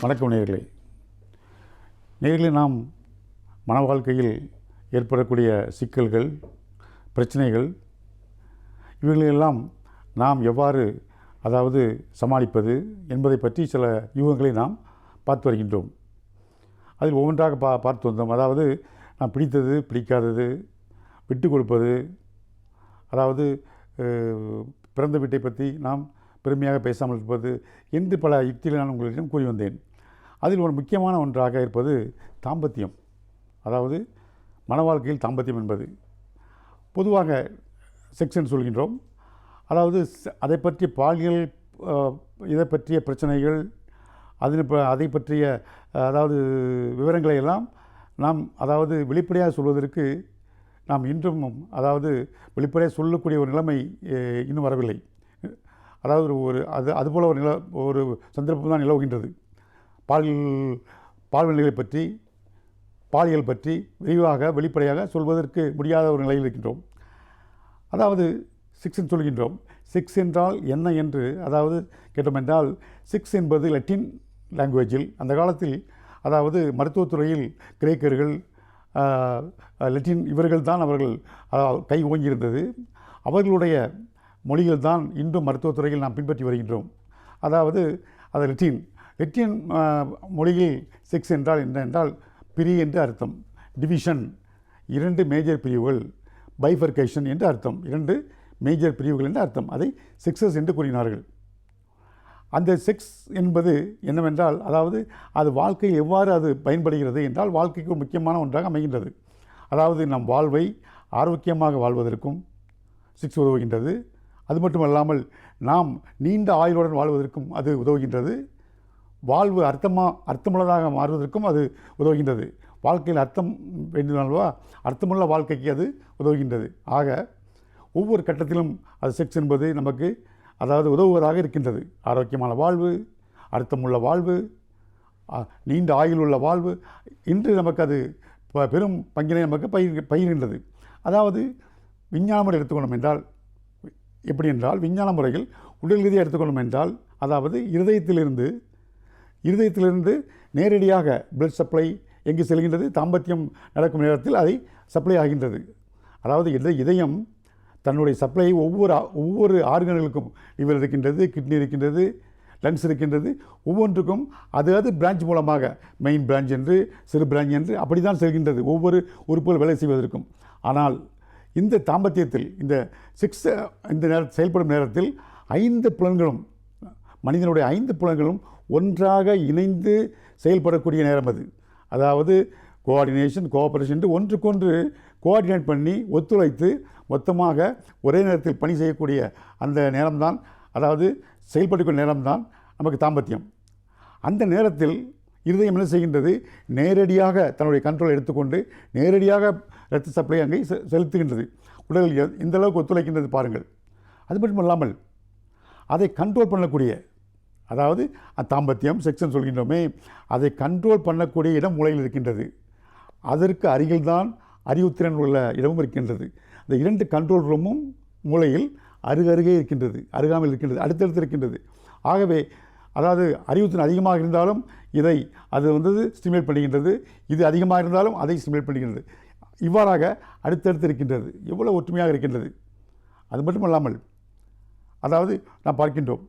வணக்கம் நேயர்களே, நாம் மன வாழ்க்கையில் ஏற்படக்கூடிய சிக்கல்கள், பிரச்சனைகள் இவைகளெல்லாம் நாம் எவ்வாறு சமாளிப்பது என்பதை பற்றி சில யூகங்களை நாம் பார்த்து வருகின்றோம். அதில் ஒவ்வொன்றாக பார்த்து வந்தோம். நாம் பிடித்தது, பிடிக்காதது, விட்டு கொடுப்பது, பிறந்த வீட்டை பற்றி நாம் பெருமையாக பேசாமல் இருப்பது என்று பல யுக்திகளை நான் உங்களிடம் கூறி வந்தேன். அதில் ஒரு முக்கியமான ஒன்றாக இருப்பது தாம்பத்தியம். மன வாழ்க்கையில் தாம்பத்தியம் என்பது பொதுவாக செக்ஸ் சொல்கின்றோம். அதை பற்றிய பாலியல், இதை பற்றிய பிரச்சனைகள், அதை பற்றிய விவரங்களை எல்லாம் நாம் வெளிப்படையாக சொல்வதற்கு நாம் இன்றும் வெளிப்படையாக சொல்லக்கூடிய ஒரு நிலைமை இன்னும் வரவில்லை. அதுபோல் ஒரு சந்தர்ப்பம் தான் நிலவுகின்றது. பால்நிலைகளை பற்றி, பாலியல் பற்றி விரிவாக வெளிப்படையாக சொல்வதற்கு முடியாத ஒரு நிலையில் இருக்கின்றோம். செக்ஸ் சொல்கின்றோம். செக்ஸ் என்றால் என்ன என்று கேட்டோம் என்றால், செக்ஸ் என்பது லத்தீன் லாங்குவேஜில் அந்த காலத்தில் மருத்துவத்துறையில் கிரேக்கர்கள், லத்தீன் இவர்கள் தான் அவர்கள் கை ஓங்கியிருந்தது. அவர்களுடைய மொழிகள் தான் இன்றும் மருத்துவத்துறையில் நாம் பின்பற்றி வருகின்றோம். அது லத்தீன் மொழியில் செக்ஸ் என்றால் என்ன என்றால், பிரி என்று அர்த்தம், டிவிஷன், 2 மேஜர் பிரிவுகள், பைஃபர்கேஷன் என்று அர்த்தம், 2 மேஜர் பிரிவுகள் என்று அர்த்தம். அதை செக்ஸஸ் என்று கூறினார்கள். அந்த செக்ஸ் என்பது என்னவென்றால், அது வாழ்க்கையில் எவ்வாறு அது பயன்படுகிறது என்றால், வாழ்க்கைக்கு முக்கியமான ஒன்றாக அமைகின்றது. நம் வாழ்வை ஆரோக்கியமாக வாழ்வதற்கும் செக்ஸ் உதவுகின்றது. அது மட்டுமல்லாமல் நாம் நீண்ட ஆயுளுடன் வாழ்வதற்கும் அது உதவுகின்றது. வாழ்வு அர்த்தமுள்ளதாக மாறுவதற்கும் அது உதவுகின்றது. வாழ்க்கையில் அர்த்தம் வேண்டுமானவா, அர்த்தமுள்ள வாழ்க்கைக்கு அது உதவுகின்றது. ஆக ஒவ்வொரு கட்டத்திலும் அது செக்ஸ் என்பது நமக்கு உதவுவதாக இருக்கின்றது. ஆரோக்கியமான வாழ்வு, அர்த்தமுள்ள வாழ்வு, நீண்ட ஆயுளுள்ள வாழ்வு, இன்று நமக்கு அது பெரும் பங்கினை நமக்கு பகிர்கின்றது. விஞ்ஞான முறை எடுத்துக்கொண்டோம் என்றால் எப்படி என்றால், விஞ்ஞான முறையில் உடல் ரீதியாக எடுத்துக்கொண்டோம் என்றால், இருதயத்திலிருந்து நேரடியாக பிளட் சப்ளை எங்கு செல்கின்றது, தாம்பத்தியம் நடக்கும் நேரத்தில் அதை சப்ளை ஆகின்றது. இதயம் தன்னுடைய சப்ளையை ஒவ்வொரு ஆர்கன்களுக்கும், லிவர் இருக்கின்றது, கிட்னி இருக்கின்றது, லங்ஸ் இருக்கின்றது, ஒவ்வொன்றுக்கும் அது பிரான்ச் மூலமாக, மெயின் பிரான்ச் என்று, சிறு பிரான்ச் என்று அப்படி தான் செல்கின்றது ஒவ்வொரு உறுப்புகள் வேலை செய்வதற்கும். ஆனால் இந்த தாம்பத்தியத்தில், இந்த செக்ஸ் இந்த செயல்படும் நேரத்தில் 5 புலன்களும், மனிதனுடைய 5 புலன்களும் ஒன்றாக இணைந்து செயல்படக்கூடிய நேரம் அது. கோஆர்டினேஷன், கோஆபரேஷன் என்று ஒன்றுக்கொன்று கோஆர்டினேட் பண்ணி ஒத்துழைத்து மொத்தமாக ஒரே நேரத்தில் பணி செய்யக்கூடிய அந்த நேரம்தான், செயல்படக்கூடிய நேரம்தான் நமக்கு தாம்பத்தியம். அந்த நேரத்தில் இருதயம் என்ன செய்கின்றது, நேரடியாக தன்னுடைய கண்ட்ரோல் எடுத்துக்கொண்டு நேரடியாக இரத்த சப்ளை அங்கே செலுத்துகின்றது. உடல் இந்த அளவுக்கு ஒத்துழைக்கின்றது பாருங்கள். அது மட்டும் இல்லாமல் அதை கண்ட்ரோல் பண்ணக்கூடிய, தாம்பத்தியம் செக்ஸ்ன்னு சொல்கின்றோமே, அதை கண்ட்ரோல் பண்ணக்கூடிய இடம் மூளையில் இருக்கின்றது. அதற்கு அருகில் தான் அறிவுத்திறன் உள்ள இடமும் இருக்கின்றது. இந்த 2 கண்ட்ரோல் ரூமும் மூளையில் அருகருகே இருக்கின்றது, அருகாமல் இருக்கின்றது, அடுத்தடுத்து இருக்கின்றது. ஆகவே அறிவுத்திறன் அதிகமாக இருந்தாலும் இதை அது ஸ்டிமுலேட் பண்ணுகின்றது, இது அதிகமாக இருந்தாலும் அதை ஸ்டிமுலேட் பண்ணுகின்றது. இவ்வாறாக அடுத்தடுத்து இருக்கின்றது. எவ்வளோ ஒற்றுமையாக இருக்கின்றது. அது மட்டும் இல்லாமல் நாம் பார்க்கின்றோம்,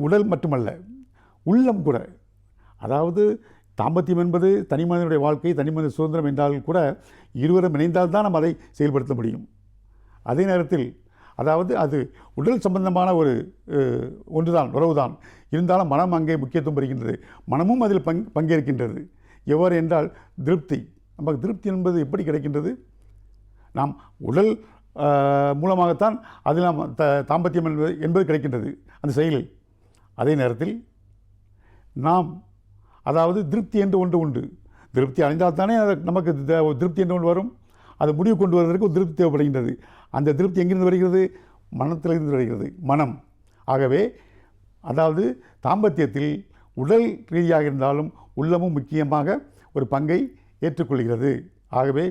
உடல் மட்டுமல்ல, உள்ளம் கூட. தாம்பத்தியம் என்பது தனி மனிதனுடைய வாழ்க்கை, தனி மனித சுதந்திரம் என்றால் கூட இருவரும் இணைந்தால்தான் நாம் அதை செயல்படுத்த முடியும். அதே நேரத்தில் அது உடல் சம்பந்தமான ஒரு ஒன்றுதான், உறவுதான். இருந்தாலும் மனம் அங்கே முக்கியத்துவம் பெறுகின்றது. மனமும் அதில் பங்கேற்கின்றது. எவ்வாறு என்றால், திருப்தி. நமக்கு திருப்தி என்பது எப்படி கிடைக்கின்றது? நாம் உடல் மூலமாகத்தான் அதில் நாம் தாம்பத்தியம் என்பது கிடைக்கின்றது அந்த செயலில். அதே நேரத்தில் நாம் திருப்தி என்று ஒன்று உண்டு. திருப்தி அடைந்தால் தானே நமக்கு திருப்தி என்று ஒன்று வரும். அது முடிவு கொண்டு வருவதற்கு திருப்தி தேவைப்படுகின்றது. அந்த திருப்தி எங்கிருந்து வருகிறது? மனத்திலிருந்து வருகிறது, மனம். ஆகவே தாம்பத்தியத்தில் உடல் ரீதியாக இருந்தாலும் உள்ளமும் முக்கியமாக ஒரு பங்கை ஏற்றுக்கொள்கிறது. ஆகவே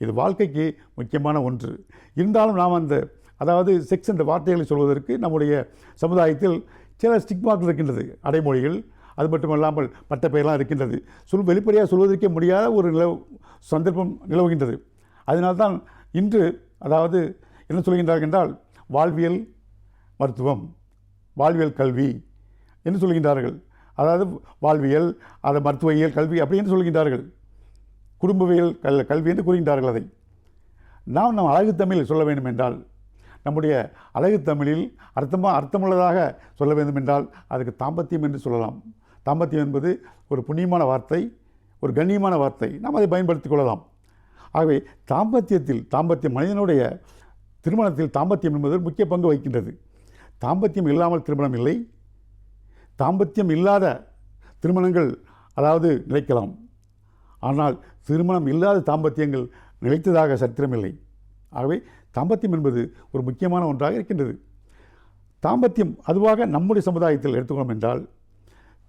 இது வாழ்க்கைக்கு முக்கியமான ஒன்று. இருந்தாலும் நாம் அந்த செக்ஸ் என்ற வார்த்தைகளை சொல்வதற்கு நம்முடைய சமுதாயத்தில் சில ஸ்டிக்மாக்கள் இருக்கின்றது, அடைமொழிகள். அது மட்டுமல்லாமல் பட்ட பெயரெல்லாம் இருக்கின்றது. வெளிப்படையாக சொல்வதற்கே முடியாத ஒரு சந்தர்ப்பம் நிலவுகின்றது. அதனால்தான் இன்று அதாவது என்ன சொல்கின்றார்கள் என்றால் வாழ்வியல் மருத்துவம், வாழ்வியல் கல்வி என்று சொல்கின்றார்கள். அதாவது வாழ்வியல், அது மருத்துவவியல் கல்வி அப்படி என்று சொல்கின்றார்கள். குடும்பவியல் கல்வி என்று கூறுகின்றார்கள். அதை நாம் அழகு தமிழில் சொல்ல வேண்டும் என்றால், நம்முடைய அழகு தமிழில் அர்த்தமுள்ளதாக சொல்ல வேண்டும் என்றால் அதுக்கு தாம்பத்தியம் என்று சொல்லலாம். தாம்பத்தியம் என்பது ஒரு புண்ணியமான வார்த்தை, ஒரு கண்ணியமான வார்த்தை. நாம் அதை பயன்படுத்திக் கொள்ளலாம். ஆகவே தாம்பத்தியம் மனிதனுடைய திருமணத்தில் தாம்பத்தியம் என்பது முக்கிய பங்கு வகிக்கின்றது. தாம்பத்தியம் இல்லாமல் திருமணம் இல்லை. தாம்பத்தியம் இல்லாத திருமணங்கள் அதாவது நிலைக்கலாம். ஆனால் திருமணம் இல்லாத தாம்பத்தியங்கள் நிலைத்ததாக சரித்திரமில்லை. ஆகவே தாம்பத்தியம் என்பது ஒரு முக்கியமான ஒன்றாக இருக்கின்றது. தாம்பத்தியம் அதுவாக நம்முடைய சமுதாயத்தில் எடுத்துக்கொள்ளும் என்றால்,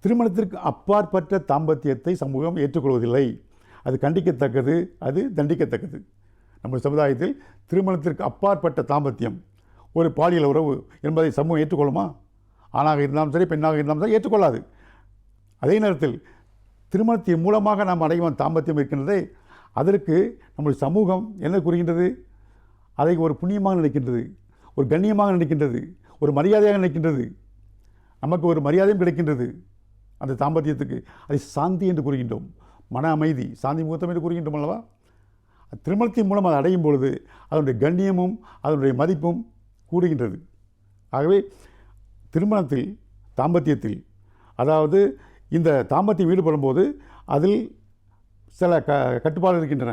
திருமணத்திற்கு அப்பாற்பட்ட தாம்பத்தியத்தை சமூகம் ஏற்றுக்கொள்வதில்லை. அது கண்டிக்கத்தக்கது, அது தண்டிக்கத்தக்கது. நம்முடைய சமுதாயத்தில் திருமணத்திற்கு அப்பாற்பட்ட தாம்பத்தியம், ஒரு பாலியல் உறவு என்பதை சமூகம் ஏற்றுக்கொள்ளுமா? ஆணாக இருந்தாலும் சரி, பெண்ணாக இருந்தாலும் சரி ஏற்றுக்கொள்ளாது. அதே நேரத்தில் திருமணத்தின் மூலமாக நாம் அடையும் தாம்பத்தியம் இருக்கின்றதே, அதற்கு நம்முடைய சமூகம் என்ன கூறுகின்றது? அதை ஒரு புண்ணியமாக நினைக்கின்றது, ஒரு கண்ணியமாக நினைக்கின்றது, ஒரு மரியாதையாக நினைக்கின்றது. நமக்கு ஒரு மரியாதையும் கிடைக்கின்றது அந்த தாம்பத்தியத்துக்கு. அதை சாந்தி என்று கூறுகின்றோம். மன அமைதி, சாந்தி முகூர்த்தம் என்று கூறுகின்றோம் அல்லவா? திருமணத்தின் மூலம் அதை அடையும் பொழுது அதனுடைய கண்ணியமும் அதனுடைய மதிப்பும் கூடுகின்றது. ஆகவே திருமணத்தில் தாம்பத்தியத்தில் அதாவது இந்த தாம்பத்தியம் ஈடுபடும் போது அதில் சில கட்டுப்பாடுகள் இருக்கின்றன.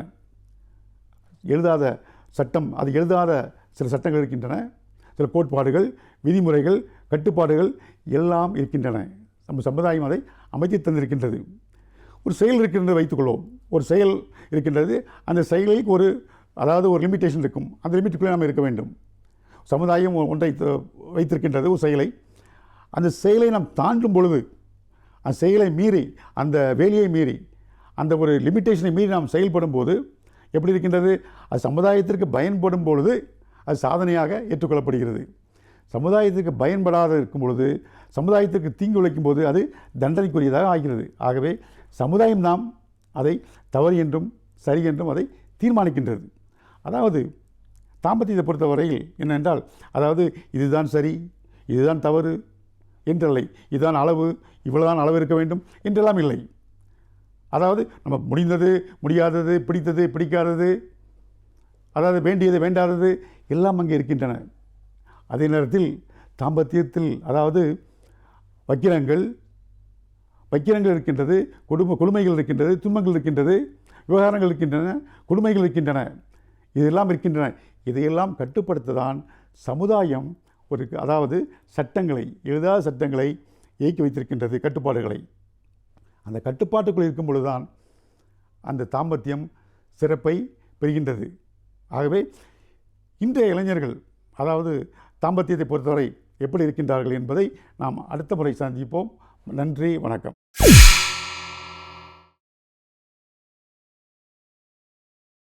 எழுதாத சட்டம், அது எழுதாத சில சட்டங்கள் இருக்கின்றன, சில கோட்பாடுகள், விதிமுறைகள், கட்டுப்பாடுகள் எல்லாம் இருக்கின்றன. நம்ம சமுதாயம் அதை அமைத்து தந்திருக்கின்றது. ஒரு செயல் இருக்கின்றது வைத்துக்கொள்வோம். ஒரு செயல் இருக்கின்றது, அந்த செயலில் ஒரு லிமிட்டேஷன் இருக்கும். அந்த லிமிட்டுக்குள்ளே நாம் இருக்க வேண்டும். சமுதாயம் ஒன்றை வைத்திருக்கின்றது, ஒரு செயலை. அந்த செயலை நாம் தாண்டும் பொழுது, அந்த செயலை மீறி, அந்த வேலையை மீறி, அந்த ஒரு லிமிட்டேஷனை மீறி நாம் செயல்படும் போது எப்படி இருக்கின்றது? அது சமுதாயத்திற்கு பயன்படும் பொழுது அது சாதனையாக ஏற்றுக்கொள்ளப்படுகிறது. சமுதாயத்திற்கு பயன்படாத இருக்கும் பொழுது, சமுதாயத்திற்கு தீங்கு விளைக்கும் போது அது தண்டனைக்குரியதாக ஆகிறது. ஆகவே சமுதாயம் நாம் அதை தவறு என்றும் சரி என்றும் அதை தீர்மானிக்கின்றது. அதாவது தாம்பத்தியத்தை பொறுத்தவரையில் என்னென்றால், அதாவது இதுதான் சரி, இதுதான் தவறு என்றில்லை, இதுதான் அளவு, இவ்வளவுதான் அளவு இருக்க வேண்டும் என்றெல்லாம் இல்லை. அதாவது நம்ம முடிந்தது, முடியாதது, பிடித்தது, பிடிக்காதது, அதாவது வேண்டியது, வேண்டாதது எல்லாம் அங்கே இருக்கின்றன. அதே நேரத்தில் தாம்பத்தியத்தில் அதாவது வக்கிரங்கள் இருக்கின்றது, கொடுமைகள் இருக்கின்றது, துன்பங்கள் இருக்கின்றது, விவகாரங்கள் இருக்கின்றன, கொடுமைகள் இருக்கின்றன, இதெல்லாம் இருக்கின்றன. இதையெல்லாம் கட்டுப்படுத்ததான் சமுதாயம் அதாவது சட்டங்களை, எழுதாத சட்டங்களை இயக்கி வைத்திருக்கின்றது, கட்டுப்பாடுகளை. அந்த கட்டுப்பாட்டுக்குள் இருக்கும் பொழுதுதான் அந்த தாம்பத்தியம் சிறப்பை பெறுகின்றது. ஆகவே இன்றைய இளைஞர்கள் அதாவது தாம்பத்தியத்தை பொறுத்தவரை எப்படி இருக்கின்றார்கள் என்பதை நாம் அடுத்த முறை சந்திப்போம். நன்றி, வணக்கம்.